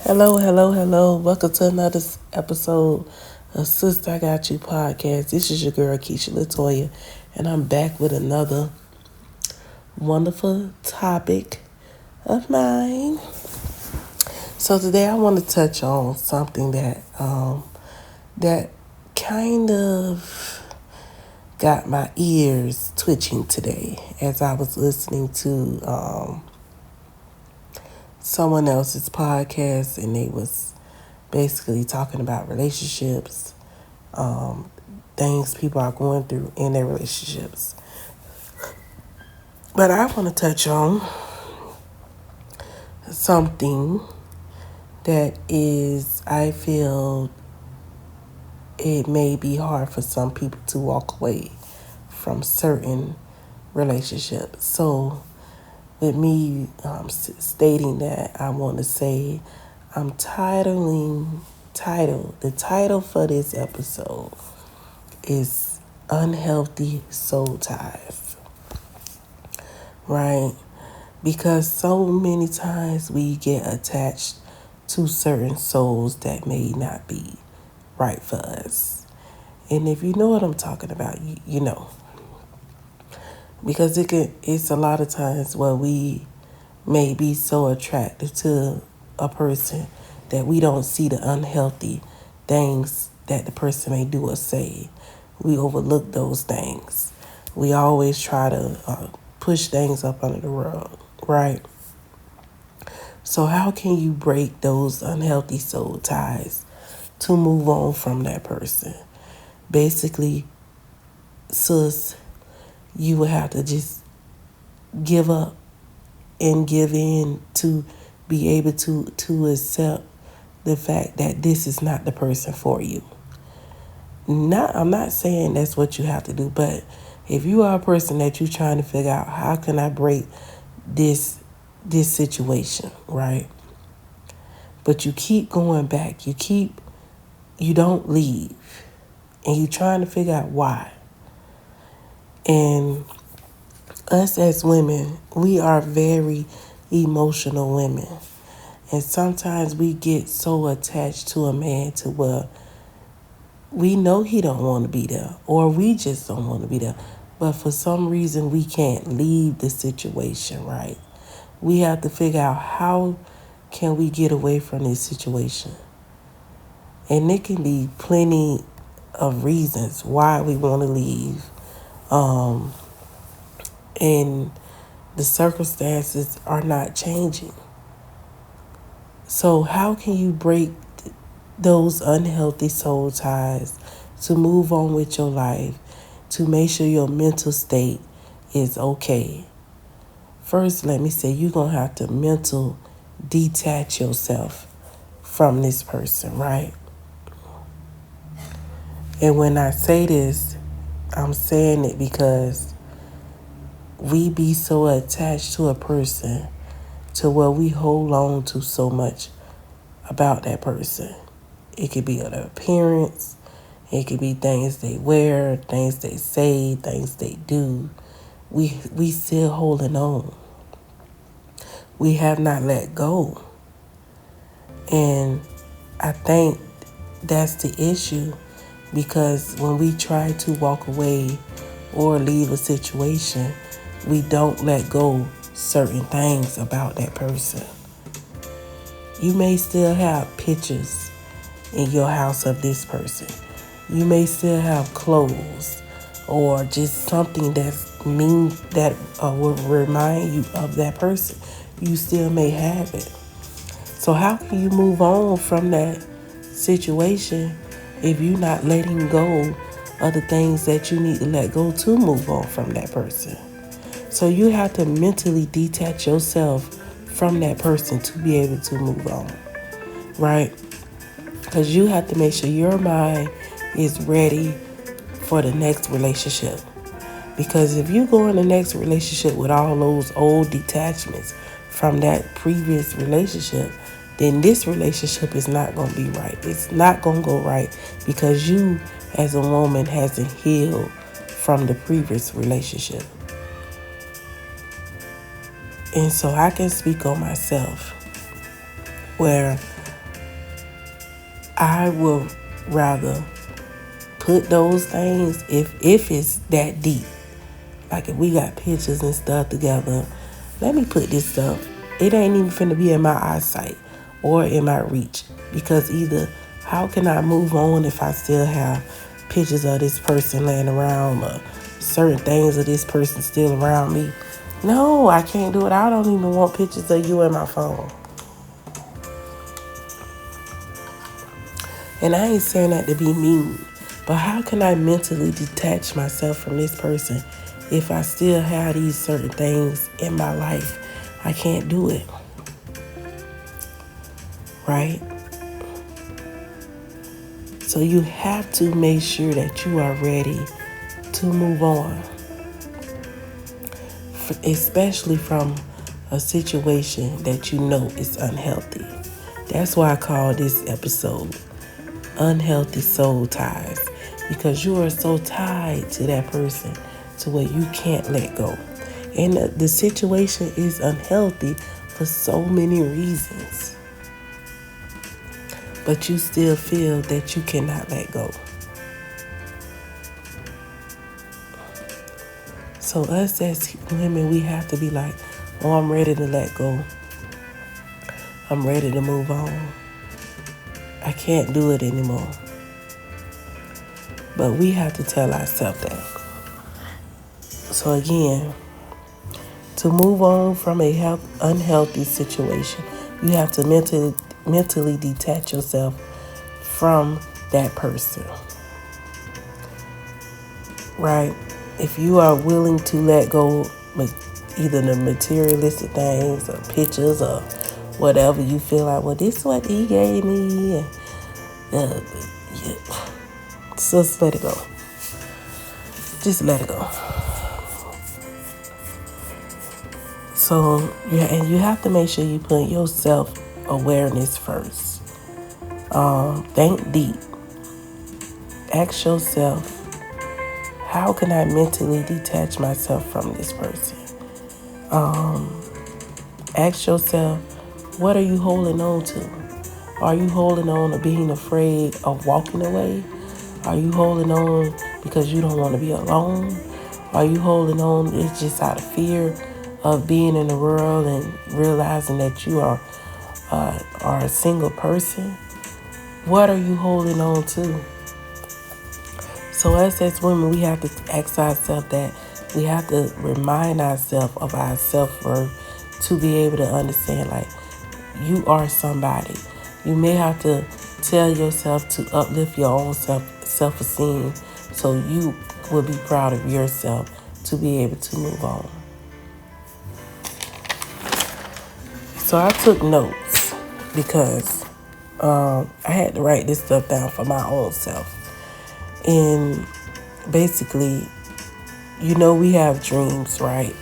Hello, hello, hello. Welcome to another episode of Sister I Got You podcast. This is your girl, Keisha Latoya, and I'm back with another wonderful topic of mine. So today I want to touch on something that kind of got my ears twitching today as I was listening to someone else's podcast, and they was basically talking about relationships, things people are going through in their relationships. But I want to touch on something that is, I feel it may be hard for some people to walk away from certain relationships. So, with me stating that, I want to say I'm the title for this episode is Unhealthy Soul Ties, right? Because so many times we get attached to certain souls that may not be right for us. And if you know what I'm talking about, you know. Because it's a lot of times where we may be so attracted to a person that we don't see the unhealthy things that the person may do or say. We overlook those things. We always try to push things up under the rug, right? So how can you break those unhealthy soul ties to move on from that person? Basically, sis, you would have to just give up and give in to be able to accept the fact that this is not the person for you. I'm not saying that's what you have to do, but if you are a person that you're trying to figure out how can I break this situation, right? But you keep going back, you don't leave, and you're trying to figure out why. And us as women, we are very emotional women. And sometimes we get so attached to a man to where we know he don't want to be there, or we just don't want to be there. But for some reason, we can't leave the situation, right? We have to figure out how can we get away from this situation. And there can be plenty of reasons why we want to leave. And the circumstances are not changing. So how can you break those unhealthy soul ties to move on with your life, to make sure your mental state is okay? First, let me say you're going to have to mental detach yourself from this person, right? And when I say this, I'm saying it because we be so attached to a person to where we hold on to so much about that person. It could be their appearance. It could be things they wear, things they say, things they do. We still holding on. We have not let go. And I think that's the issue, because when we try to walk away or leave a situation, we don't let go certain things about that person. You may still have pictures in your house of this person. You may still have clothes or just something that will remind you of that person. You still may have it. So how can you move on from that situation if you're not letting go of the things that you need to let go to move on from that person? So you have to mentally detach yourself from that person to be able to move on, right? Because you have to make sure your mind is ready for the next relationship. Because if you go in the next relationship with all those old detachments from that previous relationship, then this relationship is not going to be right. It's not going to go right because you as a woman hasn't healed from the previous relationship. And so I can speak on myself, where I will rather put those things if it's that deep. Like if we got pictures and stuff together, let me put this stuff. It ain't even finna be in my eyesight or in my reach. Because either how can I move on if I still have pictures of this person laying around or certain things of this person still around me? No, I can't do it. I don't even want pictures of you in my phone. And I ain't saying that to be mean, but how can I mentally detach myself from this person if I still have these certain things in my life? I can't do it. Right? So you have to make sure that you are ready to move on, especially from a situation that you know is unhealthy. That's why I call this episode Unhealthy Soul Ties, because you are so tied to that person to where you can't let go. And the situation is unhealthy for so many reasons, but you still feel that you cannot let go. So us as women, we have to be like, oh, I'm ready to let go. I'm ready to move on. I can't do it anymore. But we have to tell ourselves that. So again, to move on from a unhealthy situation, you have to mentally detach yourself from that person. Right? If you are willing to let go either the materialistic things or pictures or whatever you feel like, well, this is what he gave me. And, yeah. So just let it go. Just let it go. So, yeah, and you have to make sure you put your self-awareness first. Think deep. Ask yourself, how can I mentally detach myself from this person? Ask yourself, what are you holding on to? Are you holding on to being afraid of walking away? Are you holding on because you don't want to be alone? Are you holding on it's just out of fear of being in the world and realizing that you are a single person? What are you holding on to? So us as women, we have to ask ourselves that. We have to remind ourselves of our self-worth to be able to understand, like, you are somebody. You may have to tell yourself to uplift your own self-esteem so you will be proud of yourself to be able to move on. So I took notes because I had to write this stuff down for my own self. And basically, we have dreams, right?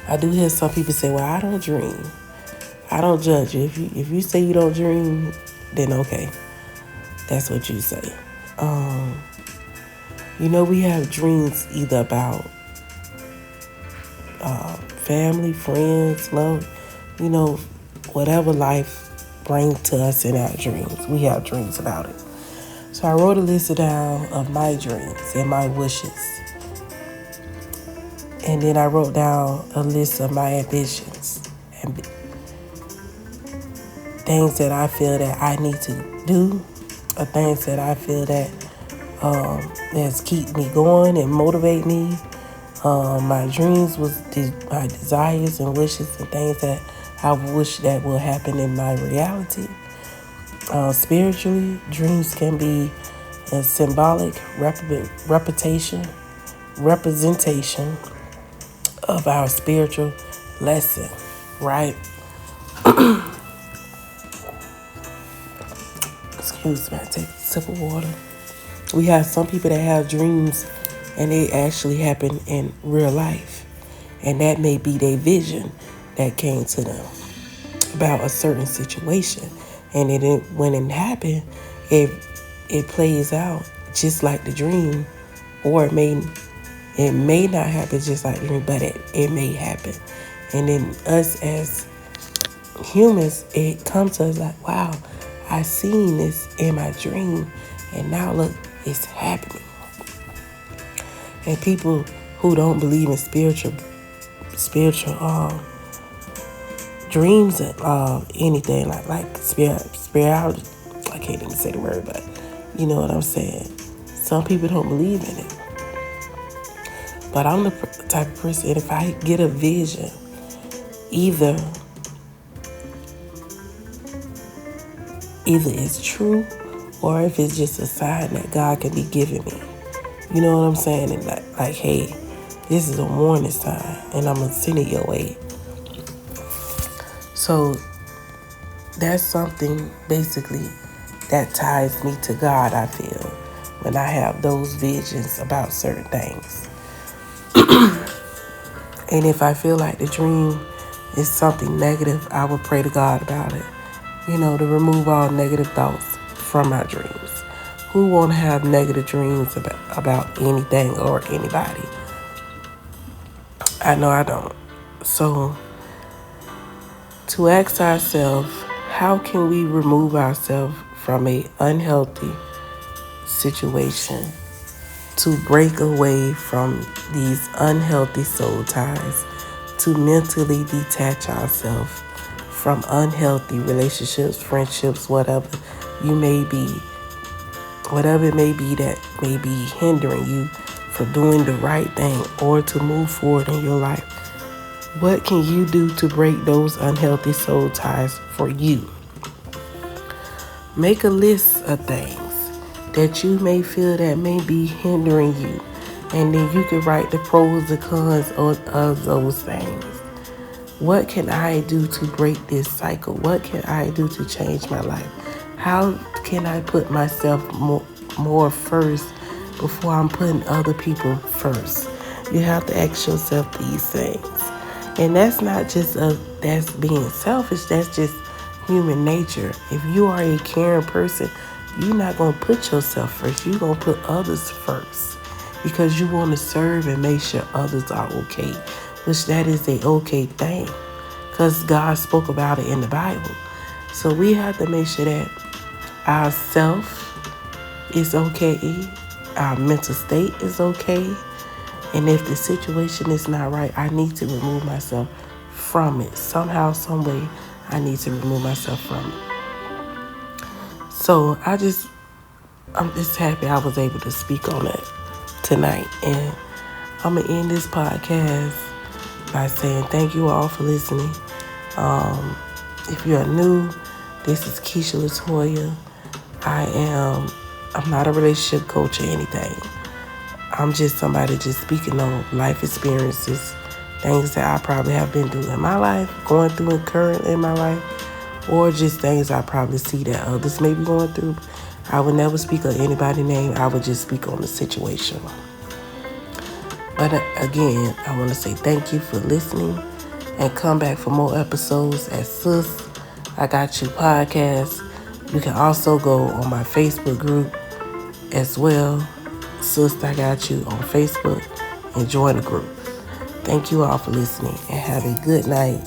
I do hear some people say, well, I don't dream. I don't judge you. If you say you don't dream, then okay. That's what you say. We have dreams either about family, friends, love, whatever life brings to us in our dreams. We have dreams about it. So I wrote a list down of my dreams and my wishes. And then I wrote down a list of my ambitions and things that I feel that I need to do, or things that I feel that that's keep me going and motivate me. My dreams was my desires and wishes and things that I wish that will happen in my reality. Spiritually, dreams can be a symbolic representation of our spiritual lesson, right? Excuse me, I take a sip of water. We have some people that have dreams and they actually happen in real life. And that may be their vision that came to them about a certain situation. And when it happened, it plays out just like the dream, or it may not happen just like the dream, but it may happen. And then us as humans, it comes to us like, wow, I seen this in my dream, and now look, it's happening. And people who don't believe in spiritual dreams and anything like spirituality. I can't even say the word, but you know what I'm saying. Some people don't believe in it, but I'm the type of person. If I get a vision, either it's true, or if it's just a sign that God can be giving me. You know what I'm saying? And like, hey, this is a warning sign, and I'm gonna send it your way. So that's something basically that ties me to God, I feel, when I have those visions about certain things. And if I feel like the dream is something negative, I will pray to God about it. You know, to remove all negative thoughts from my dreams. Who won't have negative dreams about anything or anybody? I know I don't. So, to ask ourselves, how can we remove ourselves from an unhealthy situation to break away from these unhealthy soul ties, to mentally detach ourselves from unhealthy relationships, friendships, whatever it may be that may be hindering you from doing the right thing or to move forward in your life. What can you do to break those unhealthy soul ties for you? Make a list of things that you may feel that may be hindering you, and then you can write the pros and cons of those things. What can I do to break this cycle? What can I do to change my life? How can I put myself more first before I'm putting other people first? You have to ask yourself these things. And that's not just that's being selfish. That's just human nature. If you are a caring person, you're not going to put yourself first. You're going to put others first because you want to serve and make sure others are okay, which that is a okay thing because God spoke about it in the Bible. So we have to make sure that our self is okay, our mental state is okay, and if the situation is not right, I need to remove myself from it. Somehow, some way, I need to remove myself from it. So I'm just happy I was able to speak on it tonight. And I'm going to end this podcast by saying thank you all for listening. If you're new, this is Keisha Latoya. I'm not a relationship coach or anything. I'm just somebody just speaking on life experiences, things that I probably have been through in my life, going through and currently in my life, or just things I probably see that others may be going through. I would never speak on anybody's name. I would just speak on the situation. But again, I want to say thank you for listening and come back for more episodes at Sis I Got You podcast. You can also go on my Facebook group as well, Sis I Got You on Facebook, and join the group. Thank you all for listening and have a good night.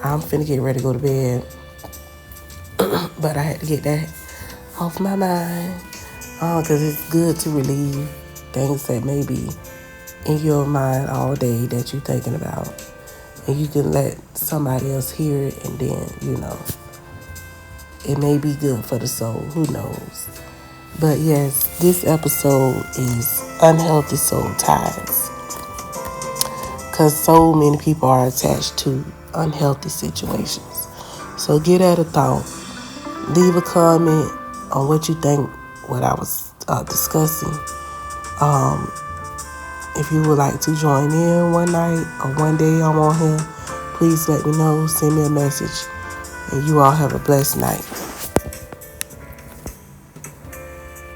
I'm finna get ready to go to bed, but I had to get that off my mind because it's good to relieve things that may be in your mind all day that you're thinking about, and you can let somebody else hear it, and then it may be good for the soul. Who knows? But yes, this episode is unhealthy soul ties, because so many people are attached to unhealthy situations. So give that a thought. Leave a comment on what you think, what I was discussing. If you would like to join in one night or one day I'm on here, please let me know. Send me a message. And you all have a blessed night.